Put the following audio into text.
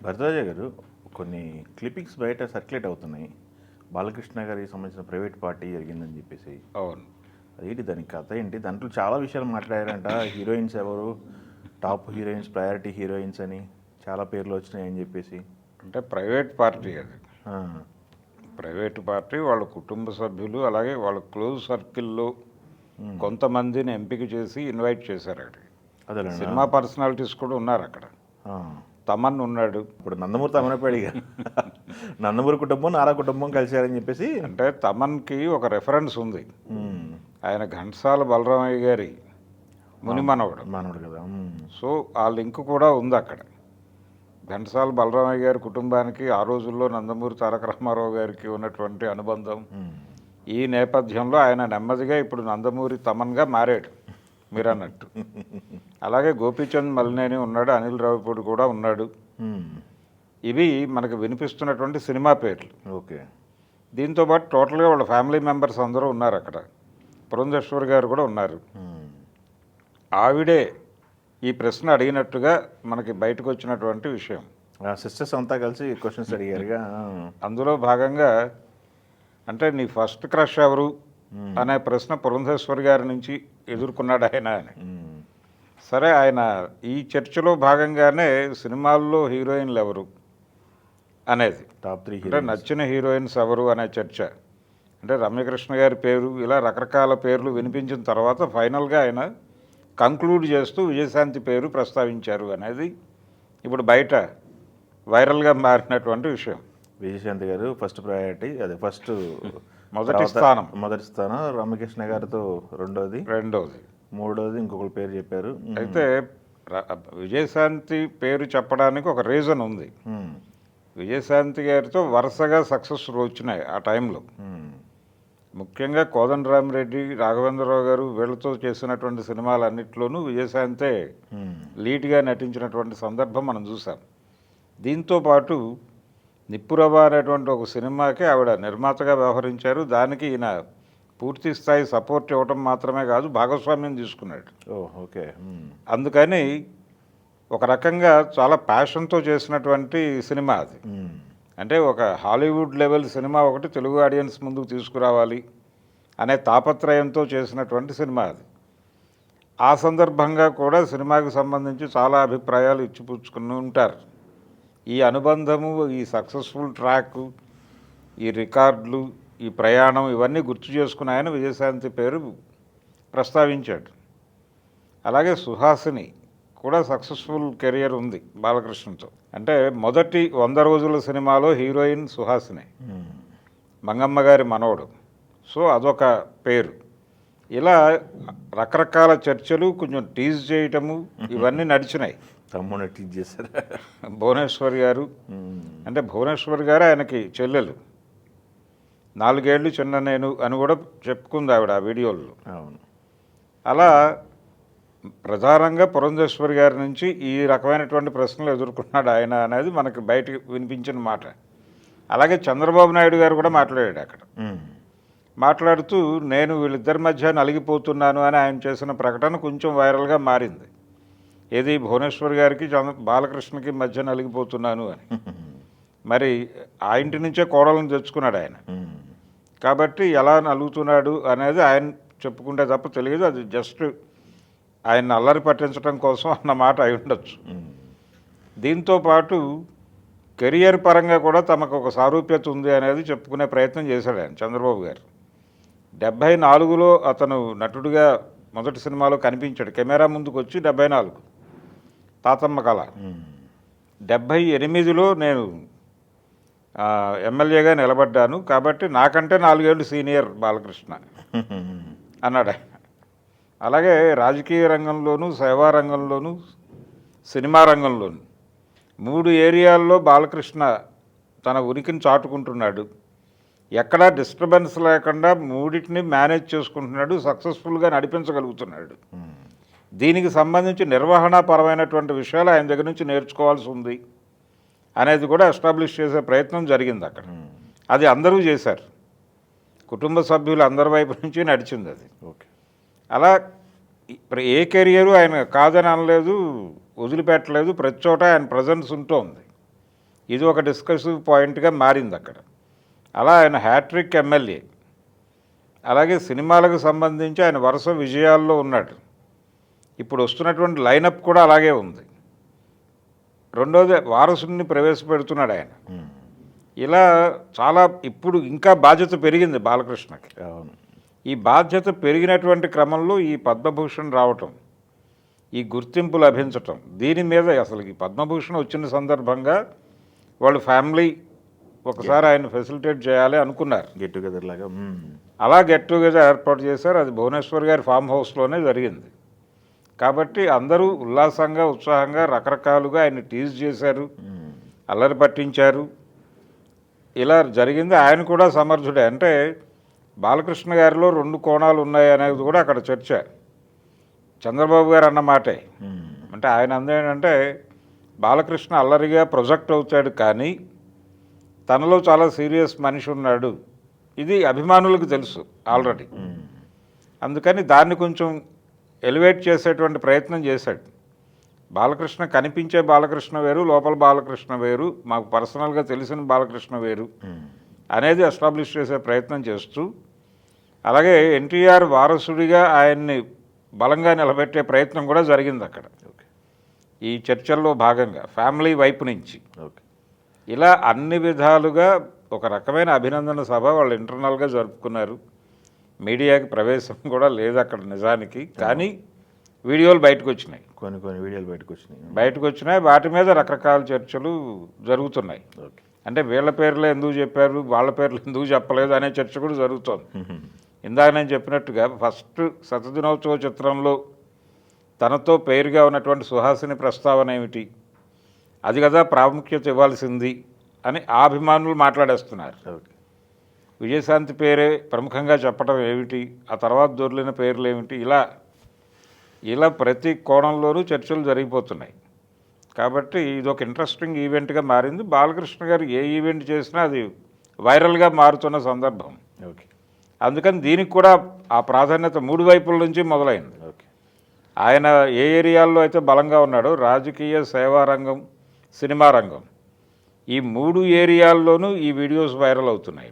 భరద్వాజ గారు కొన్ని క్లిప్పింగ్స్ బయట సర్క్యులేట్ అవుతున్నాయి. బాలకృష్ణ గారికి సంబంధించిన ప్రైవేట్ పార్టీ జరిగిందని చెప్పేసి. అవును. అదేంటి దాని కథ ఏంటి? దాంట్లో చాలా విషయాలు మాట్లాడారంట. హీరోయిన్స్ ఎవరు, టాప్ హీరోయిన్స్, ప్రయారిటీ హీరోయిన్స్ అని చాలా పేర్లు వచ్చినాయని చెప్పేసి. అంటే ప్రైవేట్ పార్టీ అది. ఆ, ప్రైవేట్ పార్టీ వాళ్ళ కుటుంబ సభ్యులు అలాగే వాళ్ళ క్లోజ్ సర్కిల్లో కొంతమందిని ఎంపిక చేసి ఇన్వైట్ చేశారు అక్కడికి. అదేలేండి. సినిమా పర్సనాలిటీస్ కూడా ఉన్నారు అక్కడ. ఆ, తమన్ ఉన్నాడు. ఇప్పుడు నందమూరి తమనపేడిగా నందమూరి కుటుంబం, నారా కుటుంబం కలిశారని చెప్పేసి. అంటే తమన్కి ఒక రెఫరెన్స్ ఉంది. ఉమ్, ఆయన ఘంటసాల బలరామయ్య గారి మునిమనవడు. మానవుడు కదా. సో ఆ లింక్ కూడా ఉంది అక్కడ. ఘంటసాల బలరామయ్య గారి కుటుంబానికి ఆ రోజుల్లో నందమూరి తారక రామారావు గారికి ఉన్నటువంటి అనుబంధం. ఈ నేపథ్యంలో ఆయన నెమ్మదిగా ఇప్పుడు నందమూరి తమన్గా మారాడు మీరు అన్నట్టు. అలాగే గోపీచంద్ మలినేని ఉన్నాడు, అనిల్ రావిపూడి కూడా ఉన్నాడు. ఇవి మనకు వినిపిస్తున్నటువంటి సినిమా పేర్లు. ఓకే. దీంతోపాటు టోటల్గా వాళ్ళ ఫ్యామిలీ మెంబర్స్ అందరూ ఉన్నారు అక్కడ. పురంధేశ్వరి గారు కూడా ఉన్నారు. ఆవిడే ఈ ప్రశ్న అడిగినట్టుగా మనకి బయటకు వచ్చినటువంటి విషయం. సిస్టర్స్ అంతా కలిసి క్వశ్చన్స్ అడిగారుగా. అందులో భాగంగా అంటే నీ ఫస్ట్ క్రష్ ఎవరు అనే ప్రశ్న పురంధేశ్వరి గారి నుంచి ఎదుర్కొన్నాడు ఆయన అని. సరే, ఆయన ఈ చర్చలో భాగంగానే సినిమాల్లో హీరోయిన్లు ఎవరు అనేది, టాప్ 3 అంటే నచ్చిన హీరోయిన్స్ ఎవరు అనే చర్చ. అంటే రమ్యకృష్ణ గారి పేరు, ఇలా రకరకాల పేర్లు వినిపించిన తర్వాత ఫైనల్గా ఆయన కంక్లూడ్ చేస్తూ విజయశాంతి పేరు ప్రస్తావించారు అనేది ఇప్పుడు బయట వైరల్గా మారినటువంటి విషయం. విజయశాంతి గారు ఫస్ట్ ప్రయారిటీ, అదే ఫస్ట్ మొదటి స్థానం. రమ్యకృష్ణ గారితో రెండోది, మూడోది ఇంకొకరి పేరు చెప్పారు. అయితే విజయశాంతి పేరు చెప్పడానికి ఒక రీజన్ ఉంది. విజయశాంతి గారితో వరుసగా సక్సెస్ వచ్చినాయి ఆ టైంలో. ముఖ్యంగా కోదండరామిరెడ్డి, రాఘవేంద్రరావు గారు వీళ్ళతో చేసినటువంటి సినిమాలన్నింటిలోనూ విజయశాంతే లీడ్గా నటించినటువంటి సందర్భం మనం చూసాం. దీంతోపాటు నిప్పురవ్వ అనేటువంటి ఒక సినిమాకి ఆవిడ నిర్మాతగా వ్యవహరించారు. దానికి ఈయన పూర్తి స్థాయి సపోర్ట్ ఇవ్వటం మాత్రమే కాదు, భాగస్వామ్యం తీసుకున్నాడు. ఓకే. అందుకని ఒక రకంగా చాలా ప్యాషన్తో చేసినటువంటి సినిమా అది. అంటే ఒక హాలీవుడ్ లెవెల్ సినిమా ఒకటి తెలుగు ఆడియన్స్ ముందుకు తీసుకురావాలి అనే తాపత్రయంతో చేసినటువంటి సినిమా అది. ఆ సందర్భంగా కూడా సినిమాకి సంబంధించి చాలా అభిప్రాయాలు ఇచ్చిపుచ్చుకుని ఉంటారు. ఈ అనుబంధము, ఈ సక్సెస్ఫుల్ ట్రాక్, ఈ రికార్డులు, ఈ ప్రయాణం ఇవన్నీ గుర్తు చేసుకుని ఆయన విజయశాంతి పేరు ప్రస్తావించాడు. అలాగే సుహాసిని కూడా సక్సెస్ఫుల్ కెరియర్ ఉంది బాలకృష్ణతో. అంటే మొదటి 100 రోజుల సినిమాలో హీరోయిన్ సుహాసిని, మంగమ్మ గారి మనవడు. సో అదొక పేరు. ఇలా రకరకాల చర్చలు, కొంచెం టీజ్ చేయటము ఇవన్నీ నడిచినాయి. తమ్ముడు టీజ్ చేశారు. భువనేశ్వరి గారు, అంటే భువనేశ్వరి గారు ఆయనకి చెల్లెలు, 4 ఏళ్ళు చిన్న నేను అని కూడా చెప్పుకుంది ఆవిడ ఆ వీడియోల్లో. అవును. అలా ప్రధానంగా పురంధేశ్వరి గారి నుంచి ఈ రకమైనటువంటి ప్రశ్నలు ఎదుర్కొన్నాడు ఆయన అనేది మనకి బయటకు వినిపించిన మాట. అలాగే చంద్రబాబు నాయుడు గారు కూడా మాట్లాడాడు అక్కడ. మాట్లాడుతూ నేను వీళ్ళిద్దరి మధ్య నలిగిపోతున్నాను అని ఆయన చేసిన ప్రకటన కొంచెం వైరల్గా మారింది. ఏది భువనేశ్వరి గారికి బాలకృష్ణకి మధ్య నలిగిపోతున్నాను అని. మరి ఆ ఇంటి నుంచే కోడలను తెచ్చుకున్నాడు ఆయన. కాబట్టి ఎలా నలుగుతున్నాడు అనేది ఆయన చెప్పుకుంటే తప్ప తెలియదు. అది జస్ట్ ఆయన అల్లరి పట్టించడం కోసం అన్నమాట అయి ఉండొచ్చు. దీంతోపాటు కెరియర్ పరంగా కూడా తమకు ఒక సారూప్యత ఉంది అనేది చెప్పుకునే ప్రయత్నం చేశాడు ఆయన చంద్రబాబు గారు. 74లో అతను నటుడిగా మొదటి సినిమాలో కనిపించాడు. కెమెరా ముందుకు వచ్చి 74 తాతమ్మ కళ. 78లో నేను ఎమ్మెల్యేగా నిలబడ్డాను, కాబట్టి నాకంటే 4 ఏళ్ళు సీనియర్ బాలకృష్ణ అన్నాడు ఆయన. అలాగే రాజకీయ రంగంలోనూ, సేవా రంగంలోనూ, సినిమా రంగంలోనూ 3 ఏరియాల్లో బాలకృష్ణ తన ఉనికిని చాటుకుంటున్నాడు. ఎక్కడా డిస్టర్బెన్స్ లేకుండా మూడింటిని మేనేజ్ చేసుకుంటున్నాడు, సక్సెస్ఫుల్గా నడిపించగలుగుతున్నాడు. దీనికి సంబంధించి నిర్వహణాపరమైనటువంటి విషయాలు ఆయన దగ్గర నుంచి నేర్చుకోవాల్సి ఉంది అనేది కూడా ఎస్టాబ్లిష్ చేసే ప్రయత్నం జరిగింది అక్కడ. అది అందరూ చేశారు, కుటుంబ సభ్యులు అందరి వైపు నుంచి నడిచింది అది. ఓకే. అలా ఏ కెరియరు ఆయన కాదని అనలేదు, వదిలిపెట్టలేదు. ప్రతి చోట ఆయన ప్రజెన్స్ ఉంటోంది. ఇది ఒక డిస్కసివ్ పాయింట్గా మారింది అక్కడ. అలా ఆయన హ్యాట్రిక్ ఎమ్మెల్యే. అలాగే సినిమాలకు సంబంధించి ఆయన వరుస విజయాల్లో ఉన్నాడు. ఇప్పుడు వస్తున్నటువంటి లైనప్ కూడా అలాగే ఉంది. రెండోది వారసుని ప్రవేశపెడుతున్నాడు ఆయన. ఇలా చాలా ఇప్పుడు ఇంకా బాధ్యత పెరిగింది బాలకృష్ణకి. అవును. ఈ బాధ్యత పెరిగినటువంటి క్రమంలో ఈ పద్మభూషణ్ రావటం, ఈ గుర్తింపు లభించటం, దీని మీద అసలు ఈ పద్మభూషణ్ వచ్చిన సందర్భంగా వాళ్ళు ఫ్యామిలీ ఒకసారి ఆయన ఫెసిలిటేట్ చేయాలి అనుకున్నారు. గెట్ టుగెదర్ లాగా. అలా గెట్ టుగెదర్ ఏర్పాటు చేశారు. అది భువనేశ్వర్ గారి ఫామ్ హౌస్లోనే జరిగింది. కాబట్టి అందరూ ఉల్లాసంగా ఉత్సాహంగా రకరకాలుగా ఆయన టీజ్ చేశారు, అల్లరి పట్టించారు. ఇలా జరిగింది. ఆయన కూడా సమర్థుడే. అంటే బాలకృష్ణ గారిలో 2 కోణాలు ఉన్నాయి అనేది కూడా అక్కడ చర్చ. చంద్రబాబు గారు అన్న మాటే. అంటే ఆయన అందేంటంటే బాలకృష్ణ అల్లరిగా ప్రొజెక్ట్ అవుతాడు, కానీ తనలో చాలా సీరియస్ మనిషి ఉన్నాడు. ఇది అభిమానులకు తెలుసు ఆల్రెడీ. అందుకని దాన్ని కొంచెం ఎలివేట్ చేసేటువంటి ప్రయత్నం చేశాడు. బాలకృష్ణ కనిపించే బాలకృష్ణ వేరు, లోపల బాలకృష్ణ వేరు, మాకు పర్సనల్గా తెలిసిన బాలకృష్ణ వేరు అనేది ఎస్టాబ్లిష్ చేసే ప్రయత్నం చేస్తూ, అలాగే ఎన్టీఆర్ వారసుడిగా ఆయన్ని బలంగా నిలబెట్టే ప్రయత్నం కూడా జరిగింది అక్కడ ఈ చర్చల్లో భాగంగా ఫ్యామిలీ వైపు నుంచి. ఇలా అన్ని విధాలుగా ఒక రకమైన అభినందన సభ వాళ్ళు ఇంటర్నల్గా జరుపుకున్నారు. మీడియాకి ప్రవేశం కూడా లేదు అక్కడ నిజానికి, కానీ వీడియోలు బయటకు వచ్చినాయి. కొన్ని వీడియోలు బయటకు వచ్చినాయి. వాటి మీద రకరకాల చర్చలు జరుగుతున్నాయి. అంటే వీళ్ళ పేర్లు ఎందుకు చెప్పారు, వాళ్ళ పేర్లు ఎందుకు చెప్పలేదు అనే చర్చ కూడా జరుగుతోంది. ఇందాక నేను చెప్పినట్టుగా ఫస్ట్ శతదినోత్సవ చిత్రంలో తనతో పేరుగా ఉన్నటువంటి సుహాసిని ప్రస్తావన ఏమిటి, అది కదా ప్రాముఖ్యత ఇవ్వాల్సింది అని ఆ అభిమానులు మాట్లాడేస్తున్నారు. విజయశాంతి పేరే ప్రముఖంగా చెప్పడం ఏమిటి, ఆ తర్వాత దొర్లిన పేర్లు ఏమిటి, ఇలా ప్రతి కోణంలోనూ చర్చలు జరిగిపోతున్నాయి. కాబట్టి ఇది ఒక ఇంట్రెస్టింగ్ ఈవెంట్గా మారింది. బాలకృష్ణ గారు ఏ ఈవెంట్ చేసినా అది వైరల్గా మారుతున్న సందర్భం. అందుకని దీనికి కూడా ఆ ప్రాధాన్యత 3 వైపుల నుంచి మొదలైంది. ఆయన ఏ ఏరియాల్లో అయితే బలంగా ఉన్నాడో, రాజకీయ, సేవా రంగం, సినిమా రంగం, ఈ 3 ఏరియాల్లోనూ ఈ వీడియోస్ వైరల్ అవుతున్నాయి.